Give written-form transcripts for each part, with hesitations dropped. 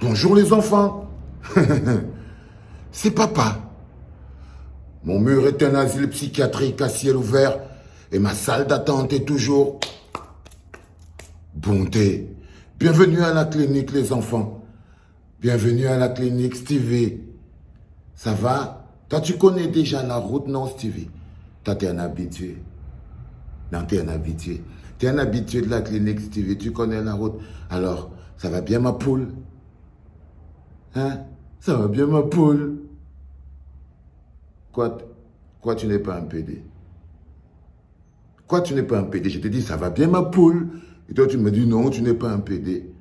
Bonjour les enfants. C'est papa. Mon mur est un asile psychiatrique à ciel ouvert et ma salle d'attente est toujours bondée. Bienvenue à la clinique les enfants. Bienvenue à la clinique Stevie. Ça va? Toi tu connais déjà la route, non Stevie? Toi t'es un habitué. Non, t'es un habitué. T'es un habitué de la clinique Stevie, tu connais la route. Alors, ça va bien ma poule? Hein? Ça va bien ma poule? Quoi, tu n'es pas un PD? Quoi, tu n'es pas un PD? Je te dis, ça va bien ma poule? Et toi, tu me dis, non, tu n'es pas un PD.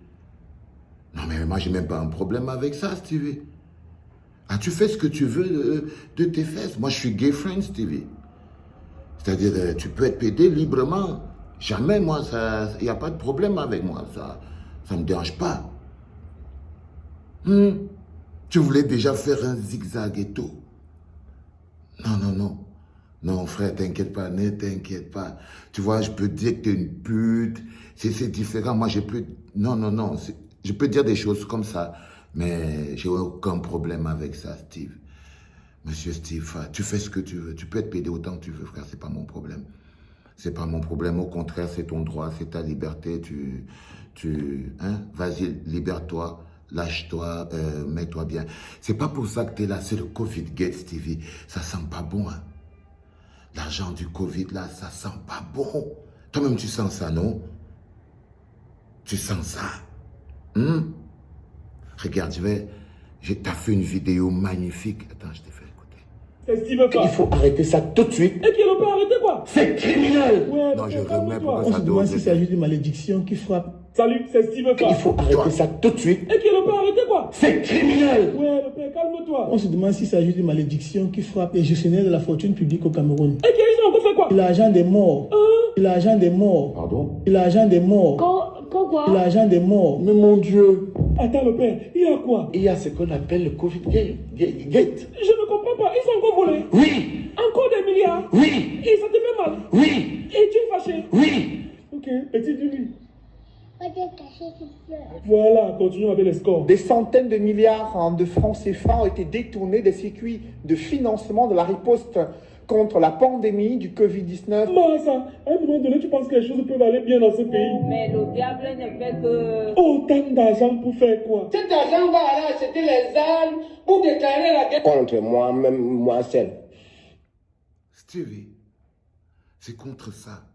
Non, mais moi, j'ai même pas un problème avec ça, Stevie. Ah, tu fais ce que tu veux de tes fesses. Moi, je suis gay friend, Stevie. C'est-à-dire, tu peux être PD librement. Jamais, moi, il n'y a pas de problème avec moi. Ça ne me dérange pas. Tu voulais déjà faire un zigzag et tout. Non, non, non. Non, frère, t'inquiète pas, ne t'inquiète pas. Tu vois, je peux te dire que t'es une pute. C'est différent. Moi, j'ai plus... Non, non, non. Je peux dire des choses comme ça. Mais j'ai aucun problème avec ça, Steve. Monsieur Steve, tu fais ce que tu veux. Tu peux être pédé autant que tu veux, frère. C'est pas mon problème. C'est pas mon problème. Au contraire, c'est ton droit. C'est ta liberté. Vas-y, libère-toi. Lâche-toi, mets-toi bien. C'est pas pour ça que t'es là. C'est le Covid-gate, Stevie. Ça sent pas bon, hein. L'argent du Covid, là, ça sent pas bon. Toi-même, tu sens ça, non? Tu sens ça? Regarde, t'as fait une vidéo magnifique. Attends, je t'ai fait écouter. C'est Steve Fa. Il faut arrêter ça tout de suite. Et qui ne peut arrêter quoi? C'est criminel. Ouais, Non, je calme-toi. remets pourquoi On ça se demande dose. si c'est juste une malédiction qui frappe. Salut, c'est Steve Fa. Il faut arrêter ça tout de suite. Et qui ne peut arrêter quoi? C'est criminel. Ouais, le père, calme-toi. On se demande si c'est juste une malédiction qui frappe les gestionnaires de la fortune publique au Cameroun. Et qui ils ont encore fait quoi? L'argent des morts. L'argent des morts. Pardon? L'argent des morts. Quoi? L'argent des morts. Mais mon Dieu. Attends, le père, il y a quoi? Il y a ce qu'on appelle le Covid-gate. Je ne comprends pas. Ils ont encore volé. Oui. Encore des milliards. Oui. Et ça te fait mal. Oui. Et tu es fâché. Oui. Ok, petit Jimmy. Voilà, continuons avec les scores. Des centaines de milliards de francs CFA ont été détournés des circuits de financement de la riposte contre la pandémie du Covid-19. Massa, à un moment donné, tu penses que les choses peuvent aller bien dans ce pays? Mais le diable ne fait que... Autant d'argent pour faire quoi? Cet argent va aller acheter les armes pour déclarer la guerre Contre moi-même, moi seul. Stevie, c'est contre ça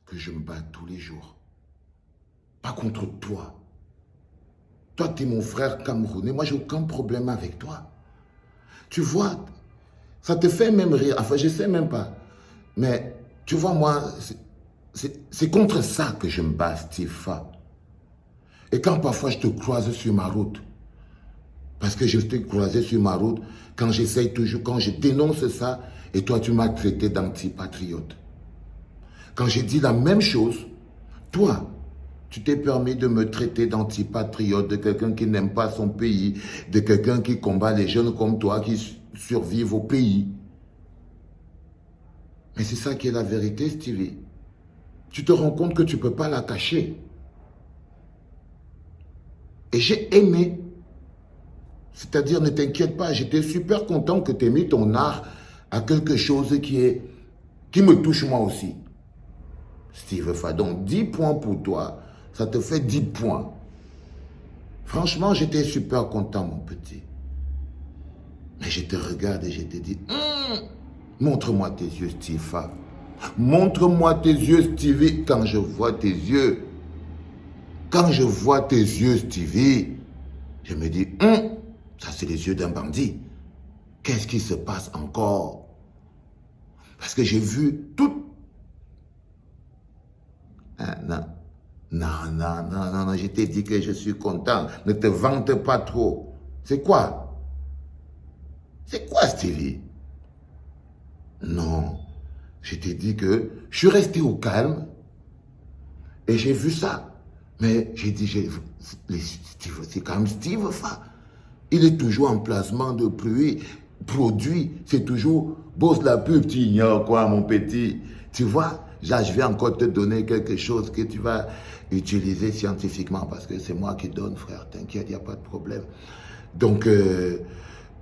que je me bats tous les jours. Pas contre toi. Toi, t'es mon frère camerounais. Moi, j'ai aucun problème avec toi. Tu vois, ça te fait même rire. Enfin, je sais même pas. Mais, tu vois, moi, c'est contre ça que je me bats, Steve Fa. Et quand parfois je te croise sur ma route, parce que je t'ai croisé sur ma route, quand j'essaye toujours, quand je dénonce ça, et toi, tu m'as traité d'antipatriote. Quand j'ai dit la même chose, toi, tu t'es permis de me traiter d'antipatriote, de quelqu'un qui n'aime pas son pays, de quelqu'un qui combat les jeunes comme toi, qui survivent au pays. Mais c'est ça qui est la vérité, Stevie. Tu te rends compte que tu ne peux pas la cacher. Et j'ai aimé. C'est-à-dire, ne t'inquiète pas, j'étais super content que tu aies mis ton art à quelque chose qui me touche moi aussi. Steve Fa, donc 10 points pour toi. Ça te fait 10 points. Franchement, j'étais super content, mon petit. Mais je te regarde et je te dis, montre-moi tes yeux, Steve Fa. Montre-moi tes yeux, Stevie, quand je vois tes yeux. Quand je vois tes yeux, Stevie, je me dis, ça c'est les yeux d'un bandit. Qu'est-ce qui se passe encore? Parce que j'ai vu tout. Non. Non, je t'ai dit que je suis content. Ne te vante pas trop. C'est quoi? C'est quoi, Stevie? Non. Je t'ai dit que je suis resté au calme et j'ai vu ça. Mais j'ai dit, c'est quand même Steve Fa. Il est toujours en placement de produit. C'est toujours, bosse la pub, tu ignores quoi, mon petit. Tu vois? Là, je vais encore te donner quelque chose que tu vas utiliser scientifiquement parce que c'est moi qui donne, frère. T'inquiète, il n'y a pas de problème. Donc, je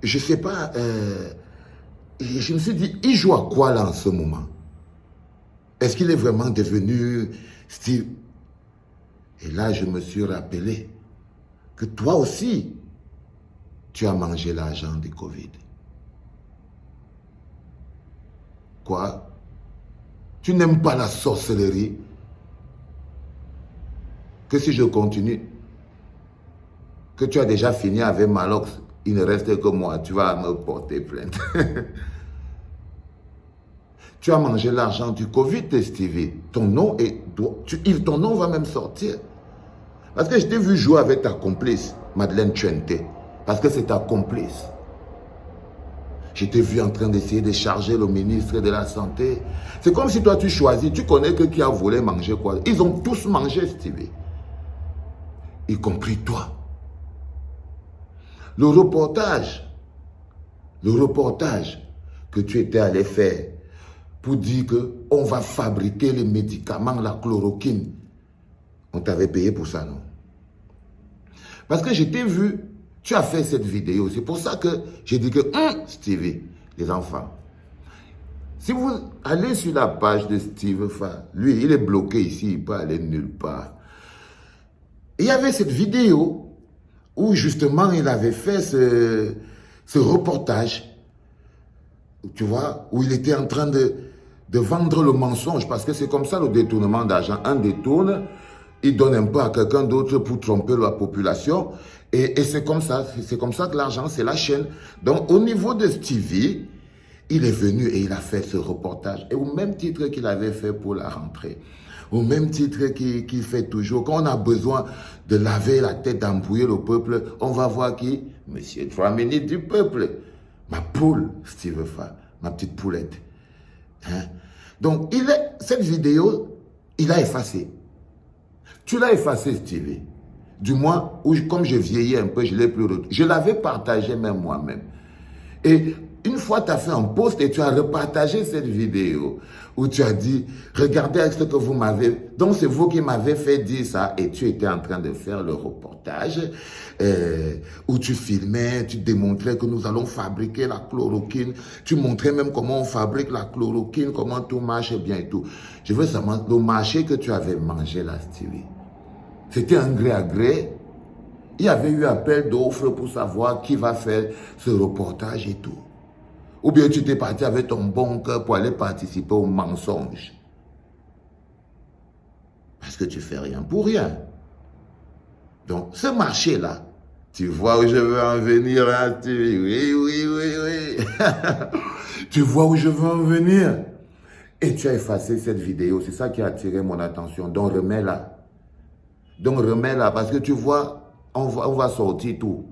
ne sais pas, je me suis dit, il joue à quoi là en ce moment? Est-ce qu'il est vraiment devenu Steve? Et là, je me suis rappelé que toi aussi, tu as mangé l'argent du Covid. Quoi? Tu n'aimes pas la sorcellerie? Que si je continue, que tu as déjà fini avec Malox, il ne reste que moi, tu vas me porter plainte. Tu as mangé l'argent du Covid, Stevie. Ton nom ton nom va même sortir. Parce que je t'ai vu jouer avec ta complice, Madeleine Tchente. Parce que c'est ta complice. Je t'ai vu en train d'essayer de charger le ministre de la Santé. C'est comme si toi tu choisis, tu connais que qui a volé manger quoi. Ils ont tous mangé, Stevie. Y compris toi. Le reportage que tu étais allé faire pour dire qu'on va fabriquer les médicaments, la chloroquine. On t'avait payé pour ça, non? Parce que je t'ai vu, tu as fait cette vidéo. C'est pour ça que j'ai dit que, Stevie, les enfants, si vous allez sur la page de Steve Fa, lui, il est bloqué ici, il ne peut aller nulle part. Il y avait cette vidéo où justement il avait fait ce reportage, tu vois, où il était en train de vendre le mensonge, parce que c'est comme ça le détournement d'argent. Un détourne, il donne un peu à quelqu'un d'autre pour tromper la population, et c'est comme ça que l'argent, c'est la chaîne. Donc au niveau de Stevie, il est venu et il a fait ce reportage, et au même titre qu'il avait fait pour la rentrée, au même titre qu'il fait toujours. Quand on a besoin de laver la tête, d'embrouiller le peuple, on va voir qui? Monsieur 3 minutes du peuple. Ma poule, Steve Fa, ma petite poulette. Hein? Donc, cette vidéo, il a effacé. Tu l'as effacé, Stevie. Du moins, comme je vieillis un peu, je l'ai plus retrouvé. Je l'avais partagé même moi-même. Et une fois, tu as fait un post et tu as repartagé cette vidéo où tu as dit, regardez ce que vous m'avez... Donc, c'est vous qui m'avez fait dire ça. Et tu étais en train de faire le reportage où tu filmais, tu démontrais que nous allons fabriquer la chloroquine. Tu montrais même comment on fabrique la chloroquine, comment tout marche bien et tout. Je veux savoir, le marché que tu avais mangé là, Stevie, c'était un gré à gré. Il y avait eu appel d'offres pour savoir qui va faire ce reportage et tout. Ou bien tu t'es parti avec ton bon cœur pour aller participer au mensonge. Parce que tu fais rien pour rien. Donc, ce marché-là, tu vois où je veux en venir, hein, oui. Tu vois où je veux en venir. Et tu as effacé cette vidéo. C'est ça qui a attiré mon attention. Donc, remets-la. Parce que tu vois, on va sortir tout.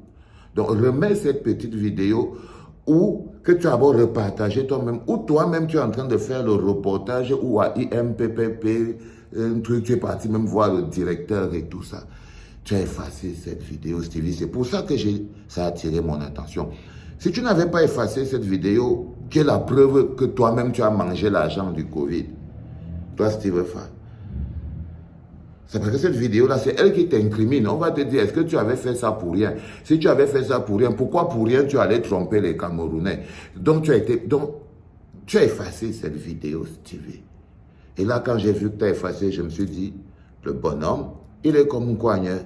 Donc, remets cette petite vidéo que tu as beau repartager toi-même, ou toi-même tu es en train de faire le reportage, ou à IMPPP, un truc, tu es parti même voir le directeur et tout ça. Tu as effacé cette vidéo, Stevie. C'est pour ça que ça a attiré mon attention. Si tu n'avais pas effacé cette vidéo, qui est la preuve que toi-même tu as mangé l'argent du Covid, toi, Steve Fa, c'est parce que cette vidéo-là, c'est elle qui t'incrimine. On va te dire, est-ce que tu avais fait ça pour rien? Si tu avais fait ça pour rien, pourquoi pour rien tu allais tromper les Camerounais? Donc, tu as effacé cette vidéo, Stevie. Et là, quand j'ai vu que tu as effacé, je me suis dit, le bonhomme, il est comme un coigneur.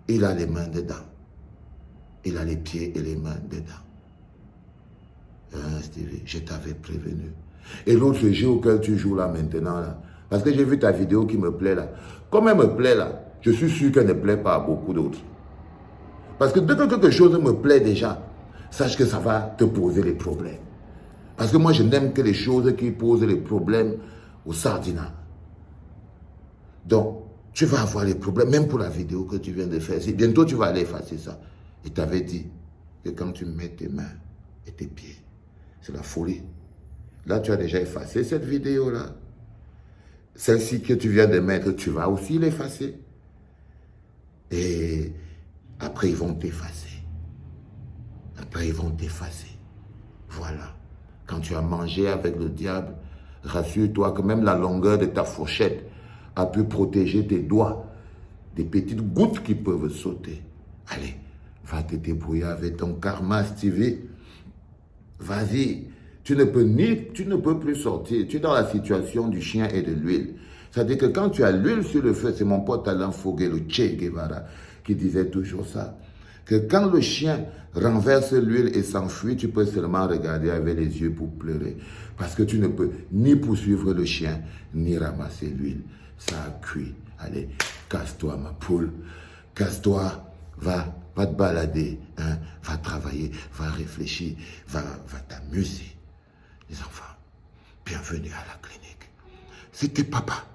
Il a les mains dedans. Il a les pieds et les mains dedans. Hein, Stevie, je t'avais prévenu. Et l'autre jeu auquel tu joues là maintenant, là, parce que j'ai vu ta vidéo qui me plaît là. Comme elle me plaît là, je suis sûr qu'elle ne plaît pas à beaucoup d'autres. Parce que dès que quelque chose me plaît déjà, sache que ça va te poser les problèmes. Parce que moi, je n'aime que les choses qui posent les problèmes au sardinat. Donc, tu vas avoir les problèmes, même pour la vidéo que tu viens de faire. Bientôt, tu vas aller effacer ça. Et tu avais dit que quand tu mets tes mains et tes pieds, c'est la folie. Là, tu as déjà effacé cette vidéo-là. Celle-ci que tu viens de mettre, tu vas aussi l'effacer. Et après, ils vont t'effacer. Voilà. Quand tu as mangé avec le diable, Rassure-toi que même la longueur de ta fourchette a pu protéger tes doigts des petites gouttes qui peuvent sauter. Allez, va te débrouiller avec ton karma, Stevie. Vas-y. Tu ne peux plus sortir. Tu es dans la situation du chien et de l'huile. C'est-à-dire que quand tu as l'huile sur le feu, c'est mon pote Alain Foguet, le Che Guevara, qui disait toujours ça. Que quand le chien renverse l'huile et s'enfuit, tu peux seulement regarder avec les yeux pour pleurer. Parce que tu ne peux ni poursuivre le chien, ni ramasser l'huile. Ça a cuit. Allez, casse-toi ma poule. Casse-toi. Va te balader. Hein? Va travailler. Va réfléchir. Va t'amuser. Les enfants, bienvenue à la clinique. C'était papa.